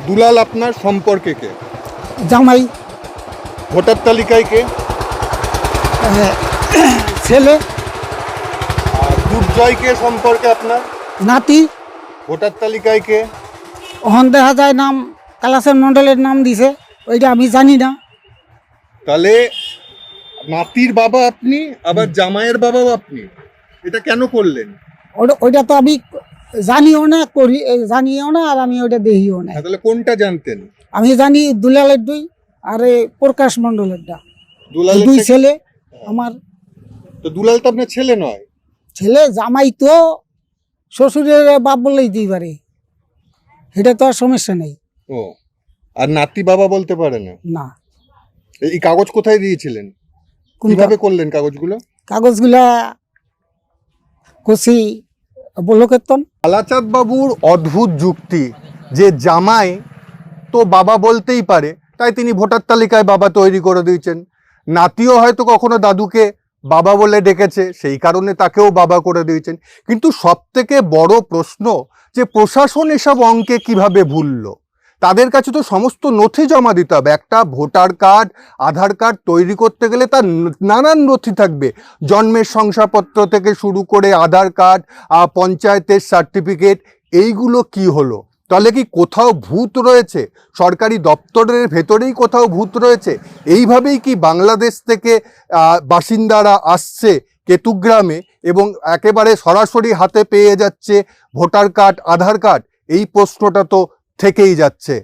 দুলাল আপনার সম্পর্কে কে? জামাই। ভোটার তালিকায় কে? ছেলে। আর দুর্জয় কে সম্পর্কে আপনার? নাতি। ভোটার তালিকায় কে? ওখান দেখা যায় নাম কালাসেন মণ্ডলের নাম দিছে, ওইটা আমি জানি না। তাহলে নাতির বাবা আপনি, আবার জামাইয়ের বাবাও আপনি, এটা কেন করলেন? ওইটা তো আমি জানিও না, জানিও না, আর আমি ওইটা দেখিও না। তাহলে কোনটা জানতেন? আমি জানি দুলালের দুই, আর এই প্রকাশ মণ্ডলেরটা। দুলালের দুই থেকে- ছেলে আমার। তো দুলাল তো আপনার ছেলে নয়। ছেলে জামাই তো শ্বশুরের বাপ বললেই দিই পারে, এটা তো আর সমস্যা নেই। ও, আর নাতি বাবা বলতে পারে না? না। এই কাগজ কোথায় দিয়েছিলেন? কিভাবে করলেন কাগজগুলো? কাগজগুলা কষি বলকেতন। আলাচাঁদ বাবুর অদ্ভুত যুক্তি যে জামাই তো বাবা বলতেই পারে, তাই তিনি ভোটার তালিকায় বাবা তৈরি করে দিয়েছেন। নাতিও হয়তো কখনো দাদুকে বাবা বলে ডেকেছে, সেই কারণে তাকেও বাবা করে দিয়েছেন। কিন্তু সবথেকে বড় প্রশ্ন যে প্রশাসন এসব অঙ্কে কিভাবে ভুললো? তাদের কাছে তো সমস্ত নথি জমা দিতে হবে। একটা ভোটার কার্ড, আধার কার্ড তৈরি করতে গেলে তার নানান নথি থাকবে, জন্মের শংসাপত্র থেকে শুরু করে আধার কার্ড, পঞ্চায়েতের সার্টিফিকেট। এইগুলো কি হলো? তাহলে কি কোথাও ভূত রয়েছে? সরকারি দপ্তরের ভেতরেই কোথাও ভূত রয়েছে? এইভাবেই কি বাংলাদেশ থেকে বাসিন্দারা আসছে কেতুগ্রামে এবং একেবারে সরাসরি হাতে পেয়ে যাচ্ছে ভোটার কার্ড, আধার কার্ড? এই প্রশ্নটা তো থেকেই যাচ্ছে।